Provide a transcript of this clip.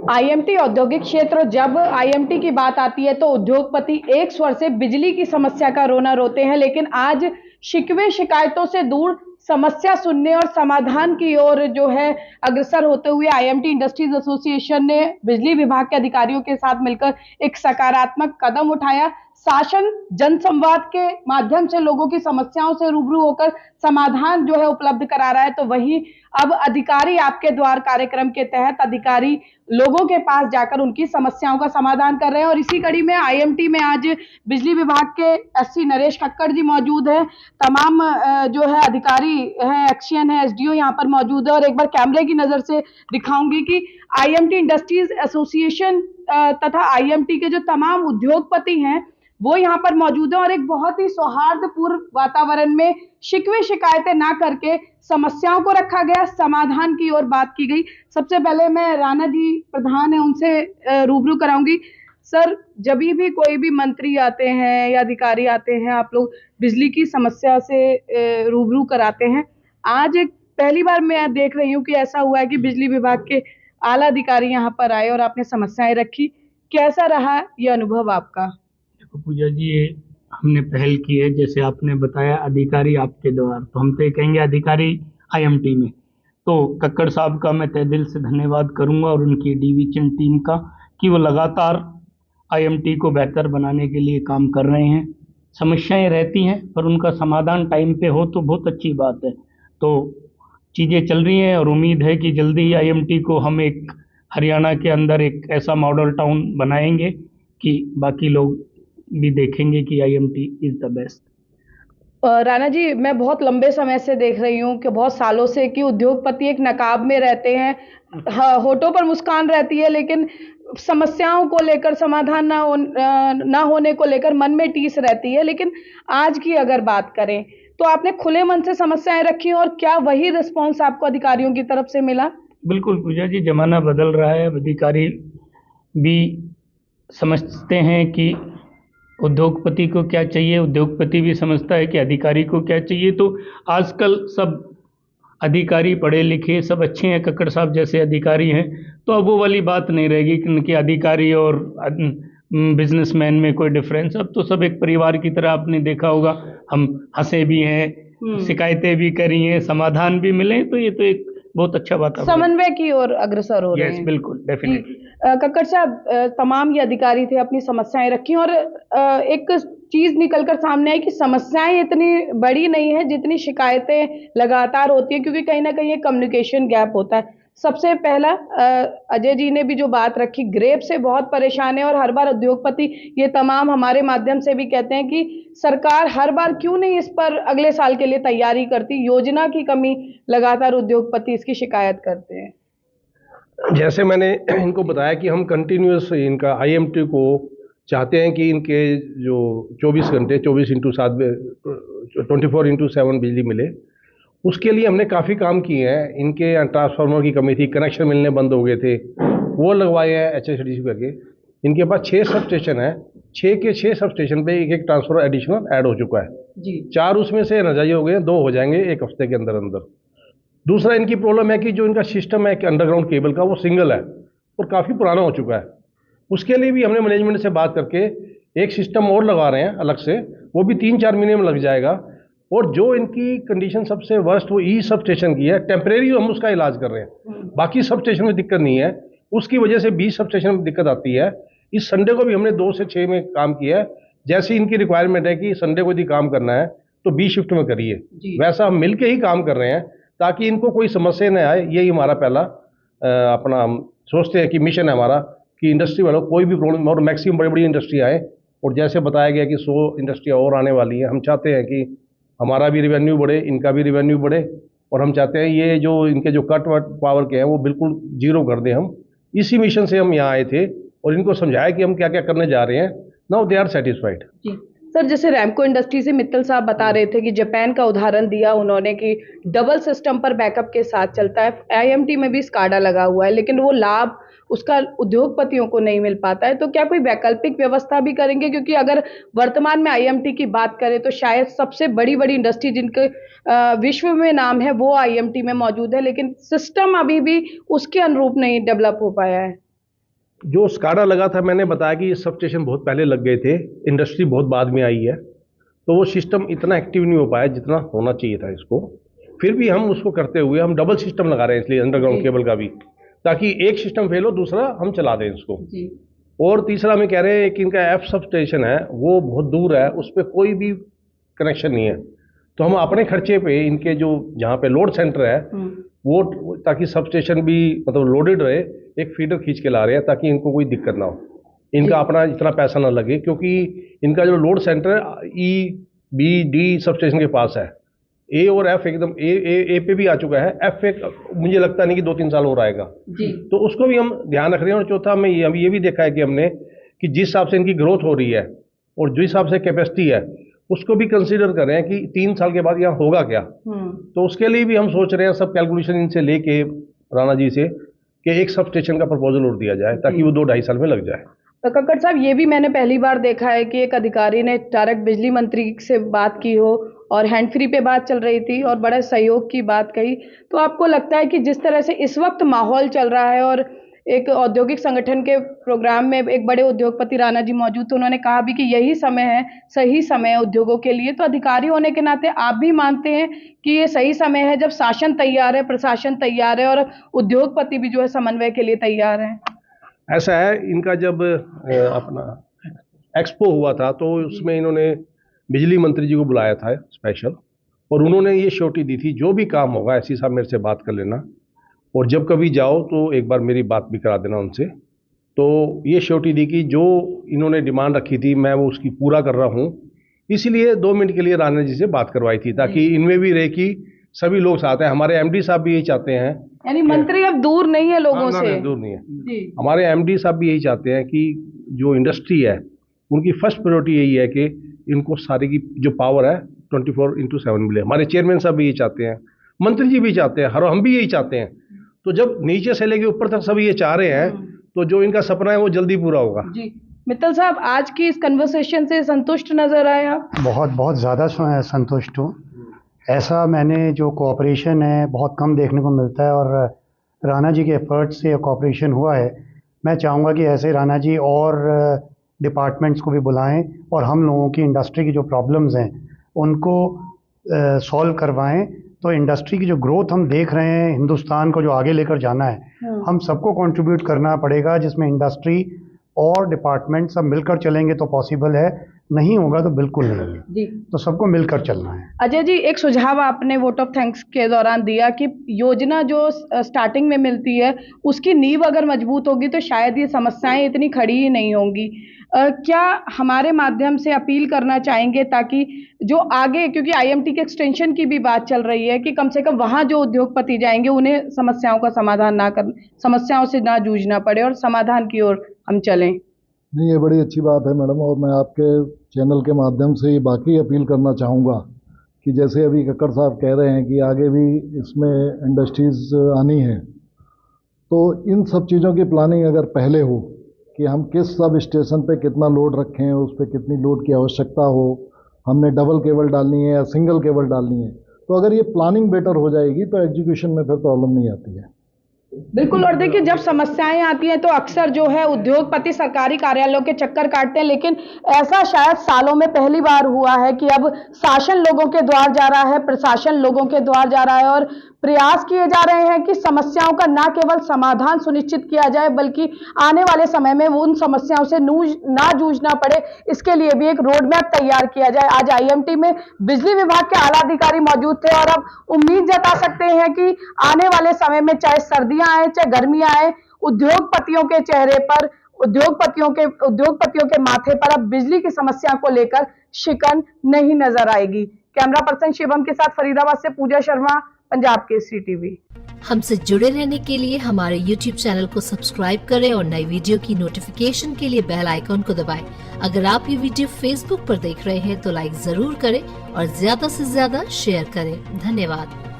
IMT औद्योगिक क्षेत्र, जब आईएमटी की बात आती है तो उद्योगपति एक स्वर से बिजली की समस्या का रोना रोते हैं, लेकिन आज शिकवे शिकायतों से दूर समस्या सुनने और समाधान की ओर जो है अग्रसर होते हुए आईएमटी इंडस्ट्रीज एसोसिएशन ने बिजली विभाग के अधिकारियों के साथ मिलकर एक सकारात्मक कदम उठाया। शासन जनसंवाद के माध्यम से लोगों की समस्याओं से रूबरू होकर समाधान जो है उपलब्ध करा रहा है, तो वहीं अब अधिकारी आपके द्वार कार्यक्रम के तहत अधिकारी लोगों के पास जाकर उनकी समस्याओं का समाधान कर रहे हैं। और इसी कड़ी में आईएमटी में आज बिजली विभाग के एससी नरेश खक्कड़ जी मौजूद हैं, तमाम जो है अधिकारी हैं, एक्शियन है, एसडीओ यहाँ पर मौजूद है। और एक बार कैमरे की नजर से दिखाऊंगी कि आईएमटी इंडस्ट्रीज एसोसिएशन तथा आईएमटी के जो तमाम उद्योगपति हैं वो यहाँ पर मौजूद है और एक बहुत ही सौहार्दपूर्ण वातावरण में शिकवे शिकायतें ना करके समस्याओं को रखा गया, समाधान की ओर बात की गई। सबसे पहले मैं राणा जी प्रधान है उनसे रूबरू कराऊंगी। सर, जब भी कोई भी मंत्री आते हैं या अधिकारी आते हैं, आप लोग बिजली की समस्या से रूबरू कराते हैं। आज एक पहली बार मैं देख रही हूँ कि ऐसा हुआ है कि बिजली विभाग के आला अधिकारी यहाँ पर आए और आपने समस्याएं रखी। कैसा रहा ये अनुभव आपका? पूजा जी, ये हमने पहल की है, जैसे आपने बताया अधिकारी आपके द्वार, तो हम तो कहेंगे अधिकारी आईएमटी में। तो कक्कड़ साहब का मैं तहे दिल से धन्यवाद करूंगा और उनकी डिवीजन टीम का कि वो लगातार आईएमटी को बेहतर बनाने के लिए काम कर रहे हैं। समस्याएं रहती हैं पर उनका समाधान टाइम पे हो तो बहुत अच्छी बात है। तो चीज़ें चल रही हैं और उम्मीद है कि जल्दी ही आईएमटी को हम एक हरियाणा के अंदर एक ऐसा मॉडल टाउन बनाएंगे कि बाकी लोग भी देखेंगे कि IMT is the best. Rana ji, मैं बहुत लंबे समय से देख रही हूँ कि बहुत सालों से कि उद्योगपति एक नकाब में रहते हैं, होठों पर मुस्कान रहती है, लेकिन समस्याओं को लेकर समाधान ना होने को लेकर मन में टीस रहती है। लेकिन आज की अगर बात करें तो आपने खुले मन से समस्याएं रखी और क्या वही रिस्पॉन्स आपको अधिकारियों की तरफ से मिला? बिल्कुल पूजा जी, जमाना बदल रहा है, अधिकारी भी समझते हैं कि उद्योगपति को क्या चाहिए, उद्योगपति भी समझता है कि अधिकारी को क्या चाहिए। तो आजकल सब अधिकारी पढ़े लिखे सब अच्छे हैं, कक्कड़ साहब जैसे अधिकारी हैं, तो अब वो वाली बात नहीं रहेगी कि उनके अधिकारी और बिजनेसमैन में कोई डिफरेंस। अब तो सब एक परिवार की तरह, आपने देखा होगा, हम हंसे भी हैं, शिकायतें भी करी हैं, समाधान भी मिले, तो ये तो एक बहुत अच्छा वातावरण, समन्वय की ओर अग्रसर हो रहे हैं। यस, बिल्कुल, डेफिनेटली। कक्कड़ साहब, तमाम ये अधिकारी थे, अपनी समस्याएं रखी और एक चीज निकलकर सामने आई कि समस्याएं इतनी बड़ी नहीं है जितनी शिकायतें लगातार होती है, क्योंकि कहीं ना कहीं एक कम्युनिकेशन गैप होता है। सबसे पहला अजय जी ने भी जो बात रखी, ग्रेप से बहुत परेशान है और हर बार उद्योगपति ये तमाम हमारे माध्यम से भी कहते हैं कि सरकार हर बार क्यों नहीं इस पर अगले साल के लिए तैयारी करती, योजना की कमी लगातार उद्योगपति इसकी शिकायत करते हैं। जैसे मैंने इनको बताया कि हम कंटिन्यूस इनका आईएमटी को चाहते हैं कि इनके जो 24 घंटे 24x7 24x7 बिजली मिले, उसके लिए हमने काफ़ी काम किए हैं। इनके ट्रांसफार्मर की कमी थी, कनेक्शन मिलने बंद हो गए थे, वो लगवाए हैं HSDC करके। इनके पास 6 सब स्टेशन है, 6 के 6 सब स्टेशन पर एक ट्रांसफार्मर एडिशनल ऐड हो चुका है जी। 4 उसमें से एनर्जाइज हो गए, 2 हो जाएंगे 1 हफ्ते के अंदर अंदर। दूसरा इनकी प्रॉब्लम है कि जो इनका सिस्टम है कि अंडरग्राउंड केबल का, वो सिंगल है और काफ़ी पुराना हो चुका है। उसके लिए भी हमने मैनेजमेंट से बात करके एक सिस्टम और लगा रहे हैं अलग से, वो भी 3-4 महीने में लग जाएगा। और जो इनकी कंडीशन सबसे वर्स्ट वो ई सब स्टेशन की है, टेम्परेरी हम उसका इलाज कर रहे हैं, बाकी सब स्टेशन में दिक्कत नहीं है। उसकी वजह से 20 सब स्टेशन में दिक्कत आती है। इस संडे को भी हमने 2 से 6 में काम किया है। जैसी इनकी रिक्वायरमेंट है कि संडे को यदि काम करना है तो 20 शिफ्ट में करिए, वैसा हम मिल के ही काम कर रहे हैं ताकि इनको कोई समस्या न आए। यही हमारा पहला अपना सोचते हैं कि मिशन है हमारा कि इंडस्ट्री वालों कोई भी प्रॉब्लम, और मैक्सिमम बड़ी बड़ी इंडस्ट्री आए। और जैसे बताया गया कि 100 इंडस्ट्रियाँ और आने वाली हैं, हम चाहते हैं कि हमारा भी रिवेन्यू बढ़े, इनका भी रिवेन्यू बढ़े, और हम चाहते हैं ये जो इनके जो कट पावर के हैं वो बिल्कुल जीरो कर दें। हम इसी मिशन से हम यहाँ आए थे और इनको समझाया कि हम क्या क्या करने जा रहे हैं। Now they are satisfied. Sir, जैसे रैमको इंडस्ट्री से मित्तल साहब बता रहे थे कि जापान का उदाहरण दिया उन्होंने कि डबल सिस्टम पर बैकअप के साथ चलता है। आईएमटी में भी स्काडा लगा हुआ है, लेकिन वो लाभ उसका उद्योगपतियों को नहीं मिल पाता है। तो क्या कोई वैकल्पिक व्यवस्था भी करेंगे? क्योंकि अगर वर्तमान में आईएमटी की बात करें तो शायद सबसे बड़ी बड़ी इंडस्ट्री जिनके विश्व में नाम है वो आईएमटी में मौजूद है, लेकिन सिस्टम अभी भी उसके अनुरूप नहीं डेवलप हो पाया है। जो स्काडा लगा था, मैंने बताया कि ये सब स्टेशन बहुत पहले लग गए थे, इंडस्ट्री बहुत बाद में आई है, तो वो सिस्टम इतना एक्टिव नहीं हो पाया जितना होना चाहिए था इसको। फिर भी हम उसको करते हुए हम डबल सिस्टम लगा रहे हैं, इसलिए अंडरग्राउंड केबल का भी, ताकि एक सिस्टम फेल हो दूसरा हम चला दें इसको। और तीसरा में कह रहे हैं कि इनका एफ सब स्टेशन है वो बहुत दूर है, उस पर कोई भी कनेक्शन नहीं है, तो हम अपने खर्चे पे इनके जो जहाँ पे लोड सेंटर है वो, ताकि सब स्टेशन भी मतलब लोडेड रहे, एक फीडर खींच के ला रहे हैं ताकि इनको कोई दिक्कत ना हो, इनका अपना इतना पैसा ना लगे, क्योंकि इनका जो load centre E B D substation के पास है। ए और एफ एकदम ए पे भी आ चुका है, एफ पे मुझे लगता नहीं कि 2-3 साल और आएगा जी। तो उसको भी हम ध्यान रख रहे हैं। और चौथा में ये भी देखा है कि हमने कि जिस हिसाब से इनकी ग्रोथ हो रही है और जिस हिसाब से कैपेसिटी है उसको भी कंसीडर कर रहे हैं कि 3 साल के बाद यहाँ होगा क्या। तो उसके लिए भी हम सोच रहे हैं, सब कैलकुलेशन इनसे लेके राणा जी से, कि एक सब स्टेशन का प्रपोजल और दिया जाए ताकि वो 2-2.5 साल में लग जाए। तो कक्कड़ साहब, ये भी मैंने पहली बार देखा है कि एक अधिकारी ने डायरेक्ट बिजली मंत्री से बात की हो और हैंड फ्री पे बात चल रही थी और बड़े सहयोग की बात कही। तो आपको लगता है कि जिस तरह से इस वक्त माहौल चल रहा है और एक औद्योगिक संगठन के प्रोग्राम में एक बड़े उद्योगपति राणा जी मौजूद थे, उन्होंने कहा भी कि यही समय है, सही समय है उद्योगों के लिए, तो अधिकारी होने के नाते आप भी मानते हैं कि ये सही समय है जब शासन तैयार है, प्रशासन तैयार है और उद्योगपति भी जो है समन्वय के लिए तैयार है? ऐसा है, इनका जब अपना एक्सपो हुआ था तो उसमें इन्होंने बिजली मंत्री जी को बुलाया था स्पेशल, और उन्होंने ये श्योरिटी दी थी जो भी काम होगा ऐसी साहब मेरे से बात कर लेना, और जब कभी जाओ तो एक बार मेरी बात भी करा देना उनसे। तो ये श्योरिटी दी कि जो इन्होंने डिमांड रखी थी मैं वो उसकी पूरा कर रहा हूँ, इसीलिए 2 मिनट के लिए राणा जी से बात करवाई थी, ताकि इनमें भी रहे कि सभी लोग साथ हैं। हमारे एमडी साहब भी यही चाहते हैं, यानी मंत्री अब दूर नहीं है लोगों से। दूर नहीं है। हमारे एमडी साहब भी यही चाहते हैं कि जो इंडस्ट्री है उनकी फर्स्ट प्रायोरिटी यही है कि इनको सारी की जो पावर है 24/7 मिले। हमारे चेयरमैन साहब भी यही चाहते हैं, मंत्री जी भी चाहते हैं, हम भी यही चाहते हैं। तो जब नीचे से लेके ऊपर तक सब ये चाह रहे हैं तो जो इनका सपना है वो जल्दी पूरा होगा जी। मित्तल साहब, आज की इस कन्वर्सेशन से संतुष्ट नजर आए आप? बहुत ज़्यादा संतुष्ट हूँ। ऐसा मैंने जो कोऑपरेशन है बहुत कम देखने को मिलता है, और राणा जी के एफर्ट से कोऑपरेशन हुआ है। मैं चाहूँगा कि ऐसे राणा जी और डिपार्टमेंट्स को भी बुलाएं और हम लोगों की इंडस्ट्री की जो प्रॉब्लम्स हैं उनको सॉल्व करवाएं। तो इंडस्ट्री की जो ग्रोथ हम देख रहे हैं, हिंदुस्तान को जो आगे लेकर जाना है, हम सबको कंट्रीब्यूट करना पड़ेगा, जिसमें इंडस्ट्री और डिपार्टमेंट सब मिलकर चलेंगे तो पॉसिबल है, नहीं होगा तो बिल्कुल नहीं जी। तो सबको मिलकर चलना है। अजय जी, एक सुझाव आपने वोट ऑफ थैंक्स के दौरान दिया कि योजना जो स्टार्टिंग में मिलती है उसकी नींव अगर मजबूत होगी तो शायद ये समस्याएं इतनी खड़ी ही नहीं होंगी। क्या हमारे माध्यम से अपील करना चाहेंगे ताकि जो आगे, क्योंकि आईएमटी के एक्सटेंशन की भी बात चल रही है, कि कम से कम वहाँ जो उद्योगपति जाएंगे उन्हें समस्याओं का समाधान समस्याओं से ना जूझना पड़े और समाधान की ओर हम चलें? नहीं, ये बड़ी अच्छी बात है मैडम, और मैं आपके चैनल के माध्यम से बाकी अपील करना चाहूँगा कि जैसे अभी कक्कड़ साहब कह रहे हैं कि आगे भी इसमें इंडस्ट्रीज़ आनी है, तो इन सब चीज़ों की प्लानिंग अगर पहले हो कि हम किस सब स्टेशन पे कितना लोड रखें, उस पर कितनी लोड की आवश्यकता हो, हमने डबल केबल डालनी है या सिंगल केबल डालनी है, तो अगर ये प्लानिंग बेटर हो जाएगी तो एग्जीक्यूशन में फिर प्रॉब्लम नहीं आती है। बिल्कुल। और देखिए, जब समस्याएं आती हैं तो अक्सर जो है उद्योगपति सरकारी कार्यालयों के चक्कर काटते हैं, लेकिन ऐसा शायद सालों में पहली बार हुआ है कि अब शासन लोगों के द्वार जा रहा है, प्रशासन लोगों के द्वार जा रहा है और प्रयास किए जा रहे हैं कि समस्याओं का न केवल समाधान सुनिश्चित किया जाए बल्कि आने वाले समय में उन समस्याओं से ना जूझना पड़े, इसके लिए भी एक रोड मैप तैयार किया जाए। आज आईएमटी में बिजली विभाग के आला अधिकारी मौजूद थे और अब उम्मीद जता सकते हैं कि आने वाले समय में चाहे सर्दियां आए चाहे गर्मियां आए, उद्योगपतियों के चेहरे पर, उद्योगपतियों के माथे पर अब बिजली की समस्या को लेकर शिकन नहीं नजर आएगी। कैमरा पर्सन शिवम के साथ फरीदाबाद से पूजा शर्मा, पंजाब केसरी टीवी। हमसे जुड़े रहने के लिए हमारे YouTube चैनल को सब्सक्राइब करें और नई वीडियो की नोटिफिकेशन के लिए बेल आइकॉन को दबाएं। अगर आप ये वीडियो Facebook पर देख रहे हैं तो लाइक जरूर करें और ज्यादा से ज्यादा शेयर करें। धन्यवाद।